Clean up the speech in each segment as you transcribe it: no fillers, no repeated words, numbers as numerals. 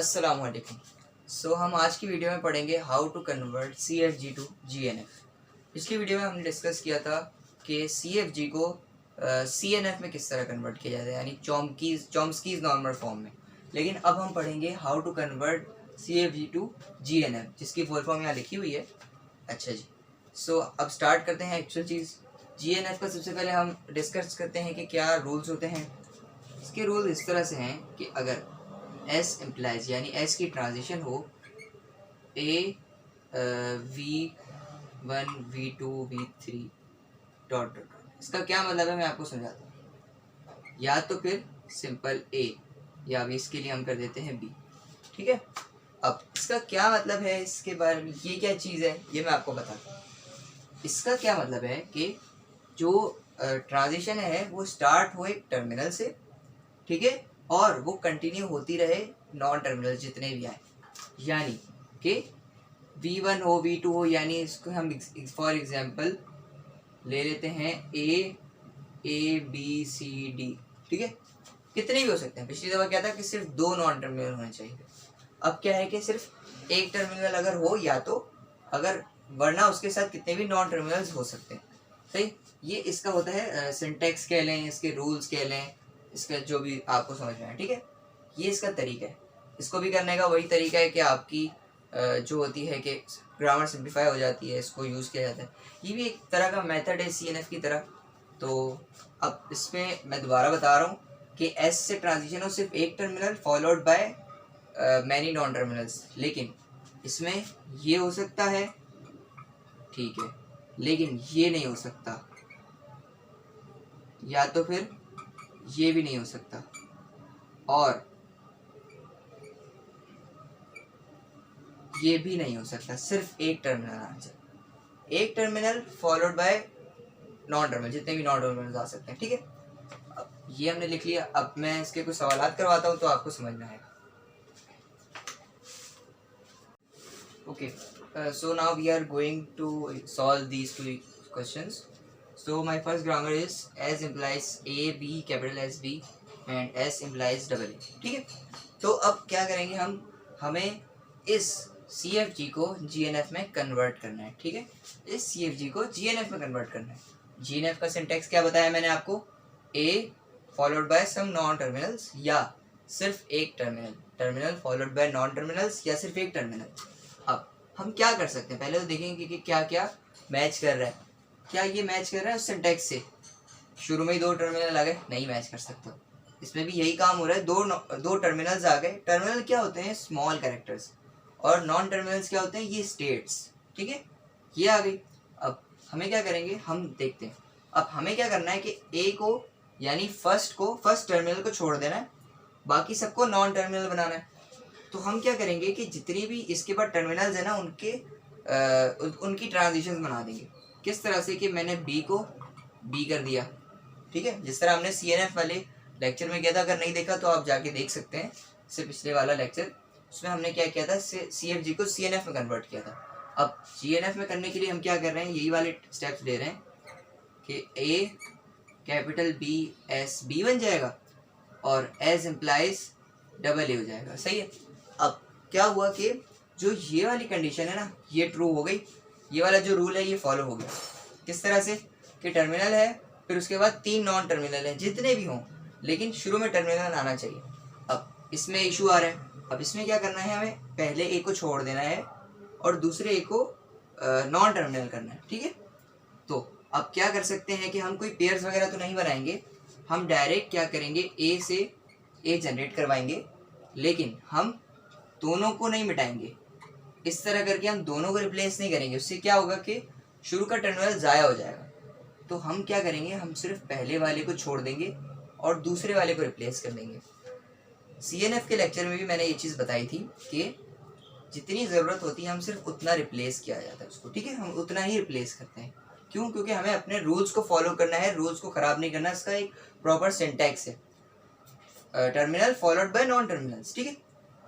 अस्सलाम वालेकुम। हम आज की वीडियो में पढ़ेंगे how to convert CFG to GNF। पिछली वीडियो में हमने डिस्कस किया था कि CFG को CNF में किस तरह कन्वर्ट किया जाता है, यानी चॉम्स्कीज नॉर्मल फॉर्म में। लेकिन अब हम पढ़ेंगे how to convert CFG to GNF, जिसकी फुल फॉर्म यहाँ लिखी हुई है। अच्छा जी, अब स्टार्ट करते हैं एक्चुअल चीज़। GNF का सबसे पहले हम डिस्कस करते हैं कि क्या रूल्स होते हैं। इसके रूल इस तरह से हैं कि अगर S इम्प्लाइज यानी S की ट्रांजिशन हो V1 V2 V3 dot dot, इसका क्या मतलब है मैं आपको समझाता हूँ। या तो फिर सिंपल A, या अभी इसके लिए हम कर देते हैं B। ठीक है, अब इसका क्या मतलब है, इसके बारे में ये क्या चीज़ है ये मैं आपको बताता हूँ। इसका क्या मतलब है कि जो ट्रांजिशन है वो स्टार्ट हो एक टर्मिनल से, ठीक है, और वो कंटिन्यू होती रहे नॉन टर्मिनल जितने भी आए। यानी कि V1 हो V2 हो, यानी इसको हम फॉर एग्जांपल ले लेते हैं A B C D, ठीक है, कितने भी हो सकते हैं। पिछली दफ़ा क्या था कि सिर्फ 2 नॉन टर्मिनल होने चाहिए। अब क्या है कि सिर्फ एक टर्मिनल अगर हो या तो, अगर वरना उसके साथ कितने भी नॉन टर्मिनल्स हो सकते हैं। सही, ये इसका होता है सिंटैक्स कह लें, इसके रूल्स कह लें, इसका जो भी आपको समझ में आए। ठीक है, ये इसका तरीका है। इसको भी करने का वही तरीका है कि आपकी जो होती है कि ग्रामर सिंप्लीफाई हो जाती है, इसको यूज़ किया जाता है। ये भी एक तरह का मेथड है CNF की तरह। तो अब इसमें मैं दोबारा बता रहा हूँ कि S से ट्रांजिशन हो सिर्फ एक terminal followed by many non terminals. लेकिन इसमें ये हो सकता है, ठीक है, लेकिन ये नहीं हो सकता, या तो फिर ये भी नहीं हो सकता, और ये भी नहीं हो सकता। सिर्फ एक टर्मिनल आना चाहिए, एक terminal followed by non terminal, जितने भी नॉन टर्मिनल आ सकते हैं। ठीक है, अब ये हमने लिख लिया। अब मैं इसके कुछ सवालात करवाता हूँ तो आपको समझ में आएगा। Okay, so now we are going to solve these 2 questions. So my first grammar is S implies A B capital S B and S implies double A। ठीक है, तो अब क्या करेंगे हमें इस CFG को GNF में कन्वर्ट करना है। ठीक है, इस CFG को GNF में कन्वर्ट करना है। GNF का सिंटैक्स क्या बताया मैंने आपको, A followed by some non terminals, या सिर्फ एक terminal followed by non terminals, या सिर्फ एक टर्मिनल। अब हम क्या कर सकते हैं, पहले तो देखेंगे कि क्या क्या मैच कर रहा है। क्या ये मैच कर रहा है उस सिंटैक्स से? शुरू में ही 2 टर्मिनल आ गए, नहीं मैच कर सकता। इसमें भी यही काम हो रहा है, दो टर्मिनल्स आ गए। टर्मिनल क्या होते हैं? Small characters. और नॉन टर्मिनल्स क्या होते हैं? ये स्टेट्स। ठीक है, ये आ गई। अब हमें क्या करेंगे, हम देखते हैं। अब हमें क्या करना है कि ए को, यानी फर्स्ट टर्मिनल को छोड़ देना है, बाकी सबको नॉन टर्मिनल बनाना है। तो हम क्या करेंगे कि जितनी भी इसके बाद टर्मिनल्स है ना, उनकी ट्रांजिशन बना देंगे। किस तरह से कि मैंने B को B कर दिया, ठीक है, जिस तरह हमने CNF वाले लेक्चर में किया था। अगर नहीं देखा तो आप जाके देख सकते हैं, इससे पिछले वाला लेक्चर, उसमें हमने क्या किया था, CFG को CNF में कन्वर्ट किया था। अब GNF में करने के लिए हम क्या कर रहे हैं, यही वाले स्टेप्स ले रहे हैं कि A capital B S B बन जाएगा, और S इम्प्लाइज डबल A हो जाएगा। सही है। अब क्या हुआ कि जो ये वाली कंडीशन है ना, ये ट्रू हो गई। ये वाला जो रूल है ये फॉलो हो गया। किस तरह से कि टर्मिनल है, फिर उसके बाद 3 नॉन टर्मिनल हैं, जितने भी हों, लेकिन शुरू में टर्मिनल आना चाहिए। अब इसमें इशू आ रहा है। अब इसमें क्या करना है, हमें पहले ए को छोड़ देना है और दूसरे ए को नॉन टर्मिनल करना है। ठीक है, तो अब क्या कर सकते हैं कि हम कोई पेयर्स वगैरह तो नहीं बनाएंगे, हम डायरेक्ट क्या करेंगे, ए से ए जनरेट करवाएंगे, लेकिन हम दोनों को नहीं मिटाएंगे। इस तरह करके हम दोनों को रिप्लेस नहीं करेंगे। उससे क्या होगा कि शुरू का टर्मिनल ज़ाया हो जाएगा। तो हम क्या करेंगे, हम सिर्फ पहले वाले को छोड़ देंगे और दूसरे वाले को रिप्लेस कर देंगे। CNF के लेक्चर में भी मैंने ये चीज़ बताई थी कि जितनी ज़रूरत होती है हम सिर्फ उतना रिप्लेस किया जाता है उसको। ठीक है, हम उतना ही रिप्लेस करते हैं। क्यों? क्योंकि हमें अपने रूल्स को फॉलो करना है, रूल्स को ख़राब नहीं करना। इसका एक प्रॉपर सिंटैक्स है, terminal followed by non terminals. ठीक है,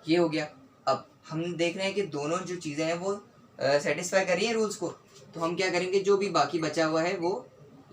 ये हो गया। अब हम देख रहे हैं कि दोनों जो चीज़ें हैं वो सेटिस्फाई कर रही हैं रूल्स को। तो हम क्या करेंगे, जो भी बाकी बचा हुआ है वो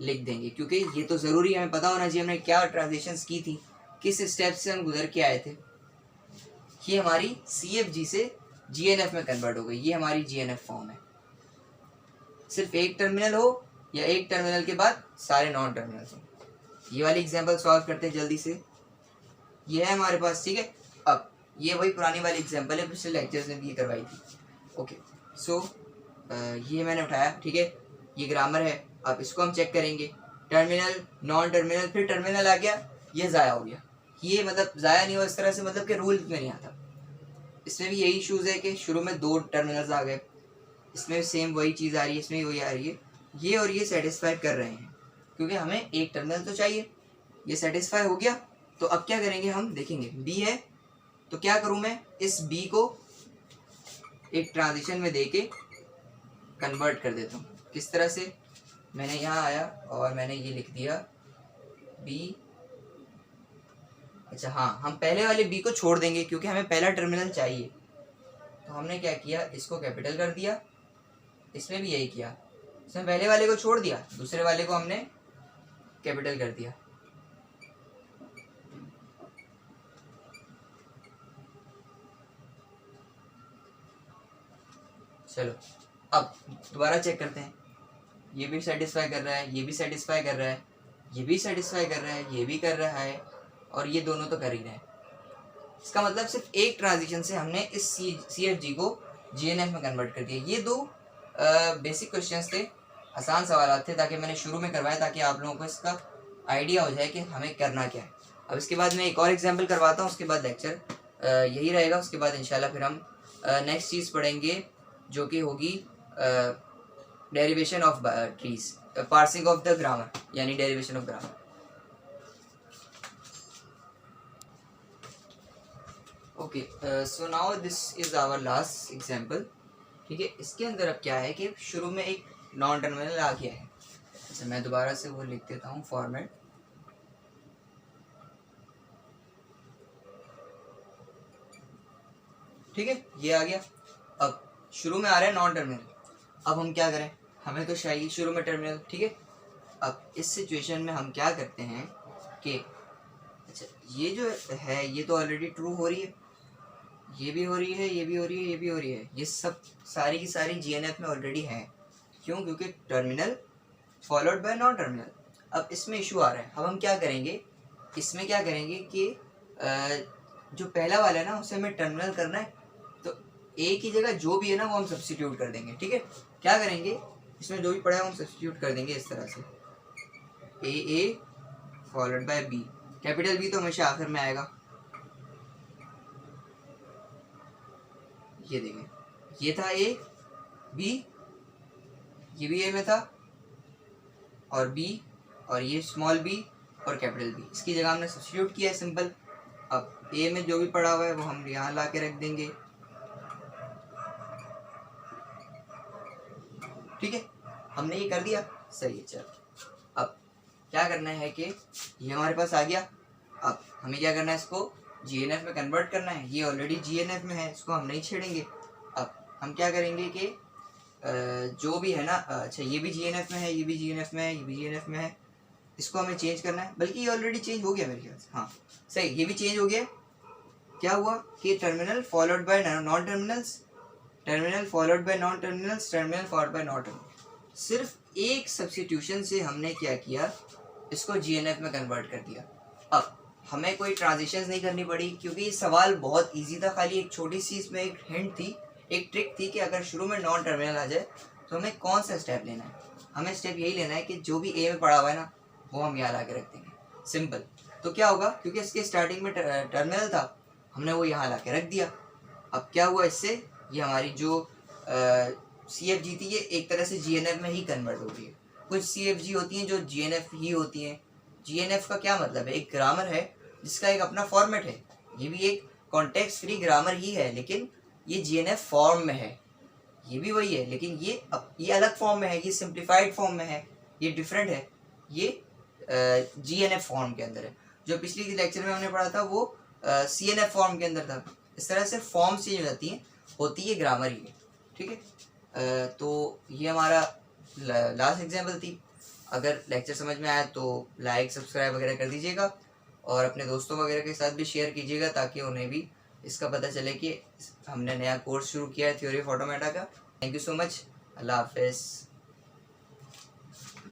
लिख देंगे, क्योंकि ये तो ज़रूरी हमें पता होना चाहिए हमने क्या ट्रांजिशंस की थी, किस स्टेप से हम गुजर के आए थे। ये हमारी CFG से GNF में कन्वर्ट हो गई, ये हमारी GNF फॉर्म है। सिर्फ एक टर्मिनल हो या एक टर्मिनल के बाद सारे नॉन टर्मिनल्स हो। ये वाली एग्जांपल सॉल्व करते हैं जल्दी से। ये है हमारे पास, ठीक है। अब ये वही पुरानी वाली एग्जांपल है, पिछले लेक्चर्स में भी ये करवाई थी। ओके, सो ये मैंने उठाया, ठीक है। ये ग्रामर है। अब इसको हम चेक करेंगे, टर्मिनल, नॉन टर्मिनल, फिर टर्मिनल आ गया, ये ज़ाया हो गया। ये मतलब ज़ाया नहीं हुआ इस तरह से, मतलब कि रूल में नहीं आता। इसमें भी यही इशूज़ है कि शुरू में 2 टर्मिनल्स आ गए, इसमें सेम वही चीज़ आ रही है, इसमें भी वही आ रही है। ये और ये सेटिस्फाई कर रहे हैं क्योंकि हमें एक टर्मिनल तो चाहिए। ये सेटिस्फाई हो गया, तो अब क्या करेंगे हम देखेंगे। बी है तो क्या करूँ मैं, इस बी को एक ट्रांजिशन में देके कन्वर्ट कर देता हूँ। किस तरह से, मैंने यहाँ आया और मैंने ये लिख दिया बी। अच्छा हाँ, हम पहले वाले बी को छोड़ देंगे क्योंकि हमें पहला टर्मिनल चाहिए। तो हमने क्या किया, इसको कैपिटल कर दिया, इसमें भी यही किया। इसमें पहले वाले को छोड़ दिया, दूसरे वाले को हमने कैपिटल कर दिया। चलो अब दोबारा चेक करते हैं। ये भी सेटिस्फाई कर रहा है, ये भी सेटिस्फाई कर रहा है, ये भी सेटिस्फाई कर रहा है, ये भी कर रहा है, और ये दोनों तो कर ही रहे हैं। इसका मतलब सिर्फ एक ट्रांजिशन से हमने इस CFG को GNF में कन्वर्ट कर दिया। ये 2 बेसिक क्वेश्चंस थे, आसान सवाल थे, ताकि मैंने शुरू में करवाया ताकि आप लोगों को इसका आइडिया हो जाए कि हमें करना क्या है। अब इसके बाद मैं एक और एग्जाम्पल करवाता हूँ, उसके बाद लेक्चर यही रहेगा। उसके बाद इंशाल्लाह फिर हम नेक्स्ट चीज़ पढ़ेंगे जो कि होगी derivation of trees, parsing of the grammar, यानी derivation of grammar. Okay, so now this is our last example, ठीक है। इसके अंदर अब क्या है कि शुरू में एक नॉन टर्मिनल आ गया है। अच्छा, मैं दोबारा से वो लिख देता हूँ फॉर्मेट, ठीक है, ये आ गया। अब शुरू में आ रहा है नॉन टर्मिनल। अब हम क्या करें, हमें तो चाहिए शुरू में टर्मिनल, ठीक है। अब इस सिचुएशन में हम क्या करते हैं कि अच्छा, ये जो है ये तो ऑलरेडी ट्रू हो रही है, ये भी हो रही है, ये भी हो रही है, ये भी हो रही है, ये सब सारी की सारी GNF में ऑलरेडी है। क्यों, क्योंकि terminal followed by non terminal. अब इसमें इशू आ रहा है। अब हम क्या करेंगे, इसमें क्या करेंगे कि जो पहला वाला है ना उसे हमें टर्मिनल करना है, तो ए की जगह जो भी है ना वो हम सब्स्टिट्यूट कर देंगे, ठीक है। क्या करेंगे, इसमें जो भी पड़ा है हम सब्स्टिट्यूट कर देंगे इस तरह से, A followed by B, capital B तो हमेशा आखिर में आएगा। ये देखें, ये था ए, बी, ये भी ए में था, और बी, और ये स्मॉल बी और कैपिटल बी, इसकी जगह हमने सब्स्टिट्यूट किया है, सिंपल। अब ए में जो भी पड़ा हुआ है वो हम यहाँ ला के रख देंगे, ठीक है। हमने ये कर दिया, सही है। चलो अब क्या करना है कि ये हमारे पास आ गया। अब हमें क्या करना है, इसको GNF में कन्वर्ट करना है। ये ऑलरेडी GNF में है, इसको हम नहीं छेड़ेंगे। अब हम क्या करेंगे कि जो भी है ना, अच्छा ये भी GNF में है, ये भी GNF में है, ये भी GNF में है, इसको हमें चेंज करना है। बल्कि ये ऑलरेडी चेंज हो गया मेरे ख्याल से, हाँ सही, ये भी चेंज हो गया। क्या हुआ कि terminal followed by non terminals, terminal followed by non terminals, terminal followed by non terminal. सिर्फ एक सब्स्टिट्यूशन से हमने क्या किया, इसको GNF में कन्वर्ट कर दिया। अब हमें कोई ट्रांजिशंस नहीं करनी पड़ी क्योंकि ये सवाल बहुत इजी था। खाली एक छोटी सी इसमें एक हिंट थी, एक ट्रिक थी कि अगर शुरू में नॉन टर्मिनल आ जाए तो हमें कौन सा स्टेप लेना है। हमें स्टेप यही लेना है कि जो भी ए में पड़ा हुआ है ना वो हम यहाँ ला के रख देंगे, सिंपल। तो क्या होगा, क्योंकि इसके स्टार्टिंग में टर्मिनल था, हमने वो यहाँ ला के रख दिया। अब क्या हुआ इससे, ये हमारी जो CFG थी ये एक तरह से GNF में ही कन्वर्ट हो गई है। कुछ CFG होती हैं जो GNF ही होती हैं। GNF का क्या मतलब है, एक ग्रामर है जिसका एक अपना फॉर्मेट है। ये भी एक कॉन्टेक्स्ट फ्री ग्रामर ही है, लेकिन ये GNF फॉर्म में है। ये भी वही है, लेकिन ये अलग फॉर्म में है, ये सिंप्लीफाइड फॉर्म में है, ये डिफरेंट है, ये GNF फॉर्म के अंदर है। जो पिछली लेक्चर में हमने पढ़ा था वो CNF फॉर्म के अंदर था। इस तरह से फॉर्म चेंज हो जाती हैं, होती है ग्रामर ही है, ठीक है। तो ये हमारा लास्ट एग्जाम्पल थी। अगर लेक्चर समझ में आया तो लाइक सब्सक्राइब वगैरह कर दीजिएगा और अपने दोस्तों वगैरह के साथ भी शेयर कीजिएगा ताकि उन्हें भी इसका पता चले कि हमने नया कोर्स शुरू किया है थ्योरी ऑफ ऑटोमेटा का। Thank you so much. अल्लाह हाफिज़।